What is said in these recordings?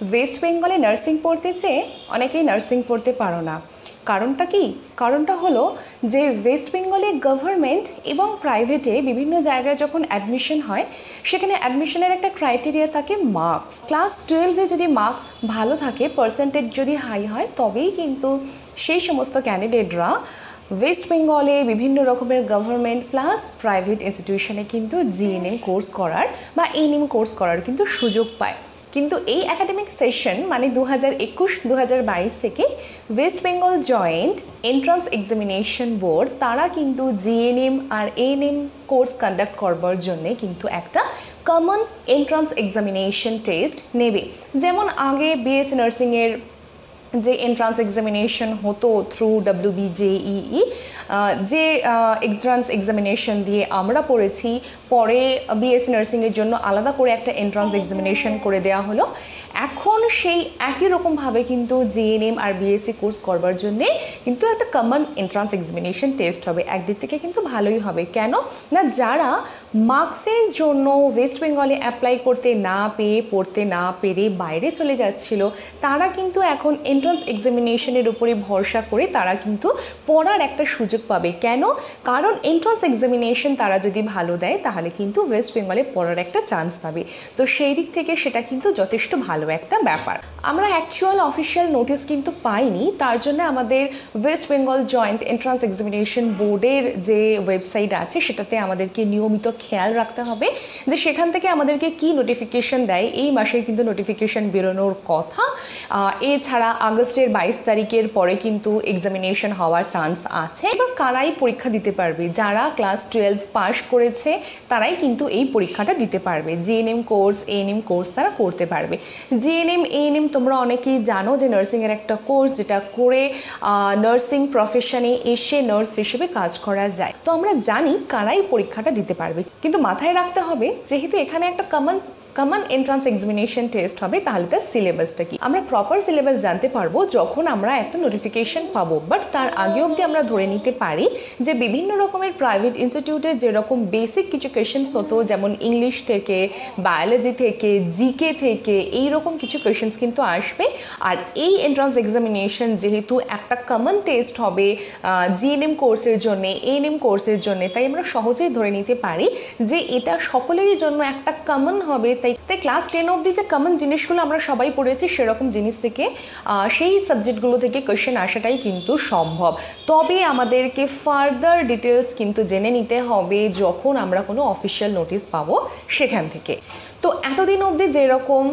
West বেঙ্গলে nursing পড়তে চেয়ে অনেকেই নার্সিং পড়তে পারো না। কারণটা কি? কারণটা হলো যে ওয়েস্ট বেঙ্গলে গভর্নমেন্ট এবং প্রাইভেটে বিভিন্ন জায়গায় যখন অ্যাডমিশন হয় সেখানে অ্যাডমিশনের একটা ক্রাইটেরিয়া থাকে মার্কস। ক্লাস 12-এ যদি মার্কস ভালো থাকে, পার্সেন্টেজ যদি হাই হয়, তবেই কিন্তু সেই সমস্ত ক্যান্ডিডেটরা ওয়েস্ট বেঙ্গলে বিভিন্ন রকমের গভর্নমেন্ট প্লাস প্রাইভেট ইনস্টিটিউশনে কিন্তু জিএনএম কোর্স করার বা এএনএম কোর্স করার কিন্তু সুযোগ পায়। কিন্তু এই একাডেমিক সেশন মানে 2021-2022 থেকে West Bengal joint entrance examination board তারা কিন্তু জিএনএম আর এএনএম কোর্স কন্ডাক্ট করবার জন্য কিন্তু একটা কমন এন্ট্রান্স এক্সামিনেশন টেস্ট নেবে। যেমন আগে বিএসসি নার্সিংয়ের যে এন্ট্রান্স এক্সামিনেশন হতো থ্রু WBJEE, যে এন্ট্রান্স এক্সামিনেশন দিয়ে আমরা পড়েছি, পরে বিএসসি নার্সিংয়ের জন্য আলাদা করে একটা এন্ট্রান্স এক্সামিনেশন করে দেওয়া হলো। এখন সেই একই রকমভাবে কিন্তু জিএনএম আর বিএসসি কোর্স করবার জন্যে কিন্তু একটা কমন এন্ট্রান্স এক্সামিনেশন টেস্ট হবে। একদিক থেকে কিন্তু ভালোই হবে। কেন না, যারা মার্কসের জন্য ওয়েস্ট বেঙ্গলে অ্যাপ্লাই করতে না পেয়ে, পড়তে না পেরে বাইরে চলে যাচ্ছিল, তারা কিন্তু এখন এন্ট্রান্স এক্সামিনেশনের উপরে ভরসা করে তারা কিন্তু পড়ার একটা সুযোগ পাবে। কেন? কারণ এন্ট্রান্স এক্সামিনেশন তারা যদি ভালো দেয় তাহলে কিন্তু ওয়েস্ট বেঙ্গলে পড়ার একটা চান্স পাবে। তো সেই দিক থেকে সেটা কিন্তু যথেষ্ট ভালো একটা ব্যাপার। আমরা অ্যাকচুয়াল অফিসিয়াল নোটিশ কিন্তু পাইনি, তার জন্য আমাদের West Bengal joint entrance examination বোর্ডের যে ওয়েবসাইট আছে সেটাতে আমাদেরকে নিয়মিত খেয়াল রাখতে হবে যে সেখান থেকে আমাদেরকে কি নোটিফিকেশন দেয়। এই মাসে কিন্তু নোটিফিকেশন বেরোনোর কথা। এছাড়া আগস্টের 22 তারিখের পরে কিন্তু এক্সামিনেশন হওয়ার চান্স আছে। এবার কারাই পরীক্ষা দিতে পারবে? যারা ক্লাস 12 পাস করেছে তারাই কিন্তু এই পরীক্ষাটা দিতে পারবে। জিএনএম কোর্স, এএনএম কোর্স তারা করতে পারবে। জিএনএম এএনএম তোমরা অনেকেই জানো যে নার্সিংয়ের একটা কোর্স, যেটা করে নার্সিং প্রফেশনে এসে নার্স হিসেবে কাজ করা যায়। তো আমরা জানি কারাই পরীক্ষাটা দিতে পারবে, কিন্তু মাথায় রাখতে হবে যেহেতু এখানে একটা কমন এন্ট্রান্স এক্সামিনেশন টেস্ট হবে, তাহলে তার সিলেবাসটা কি আমরা প্রপার সিলেবাস জানতে পারবো যখন আমরা একটা নোটিফিকেশন পাবো। বাট তার আগে অবধি আমরা ধরে নিতে পারি যে বিভিন্ন রকমের প্রাইভেট ইনস্টিটিউটে যেরকম বেসিক কিছু কোয়েশ্চেন্স হতো, যেমন ইংলিশ থেকে, বায়োলজি থেকে, জিকে থেকে, এইরকম কিছু কোয়েশ্চেন্স কিন্তু আসবে। আর এই এন্ট্রান্স এক্সামিনেশন যেহেতু একটা কমন টেস্ট হবে জিএনএম কোর্সের জন্য, এএনএম কোর্সের জন্য, তাই আমরা সহজেই ধরে নিতে পারি যে এটা সকলেরই জন্য একটা কমন হবে। তাই ক্লাস 10 অবধি যে কমন জিনিসগুলো আমরা সবাই পড়েছি সেরকম জিনিস থেকে, সেই সাবজেক্টগুলো থেকে কোয়েশ্চেন আসাটাই কিন্তু সম্ভব। তবে আমাদেরকে ফার্দার ডিটেলস কিন্তু জেনে নিতে হবে যখন আমরা কোনো অফিসিয়াল নোটিশ পাবো সেখান থেকে। তো এতদিন অবধি যেরকম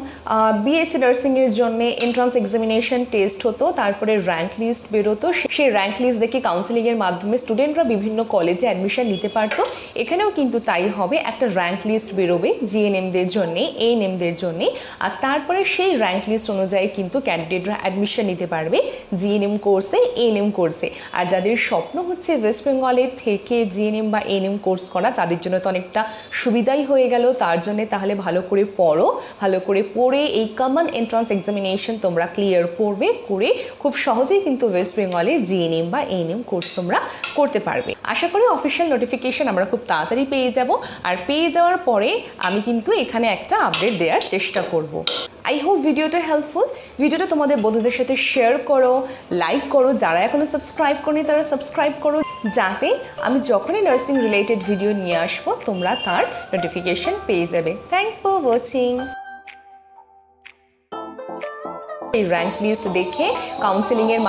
বিএসসি নার্সিংয়ের জন্য এন্ট্রান্স এক্সামিনেশন টেস্ট হতো, তারপরে র্যাঙ্ক লিস্ট বেরোতো, সেই র্যাঙ্ক লিস্ট দেখে কাউন্সিলিংয়ের মাধ্যমে স্টুডেন্টরা বিভিন্ন কলেজে অ্যাডমিশন নিতে পারতো। এখানেও কিন্তু তাই হবে, একটা র্যাঙ্ক লিস্ট বেরোবে জিএনএমদের জন্যে, এএনএমদের জন্যে, আর তারপরে সেই র্যাঙ্ক লিস্ট অনুযায়ী কিন্তু ক্যান্ডিডেটরা অ্যাডমিশন নিতে পারবে জিএনএম কোর্সে, এএনএম কোর্সে। আর যাদের স্বপ্ন হচ্ছে ওয়েস্ট বেঙ্গলে থেকে জিএনএম বা এএনএম কোর্স করা, তাদের জন্য তো অনেকটা সুবিধাই হয়ে গেল। তার জন্য তাহলে ভালো করে পড়ো, ভালো করে পড়ে এই কমন এন্ট্রান্স এক্সামিনেশন তোমরা ক্লিয়ার করবে, করে খুব সহজেই কিন্তু ওয়েস্ট বেঙ্গলে জিএনএম বা এএনএম কোর্স তোমরা করতে পারবে। আশা করি অফিসিয়াল নোটিফিকেশন আমরা খুব তাড়াতাড়ি পেয়ে যাব। আর পেয়ে যাওয়ার পরে আমি কিন্তু এখানে একটা আপডেট দেওয়ার চেষ্টা করব। আই হোপ ভিডিওটা হেল্পফুল। ভিডিওটা তোমাদের বন্ধুদের সাথে শেয়ার করো, লাইক করো, যারা এখনো সাবস্ক্রাইব করনি তারা সাবস্ক্রাইব করো, যাতে আমি যখনই নার্সিং রিলেটেড ভিডিও নিয়ে আসবো তোমরা তার নোটিফিকেশন পেয়ে যাবে। Thanks for watching. এই র্যাঙ্ক লিস্ট দেখে কাউন্সিলিংয়ের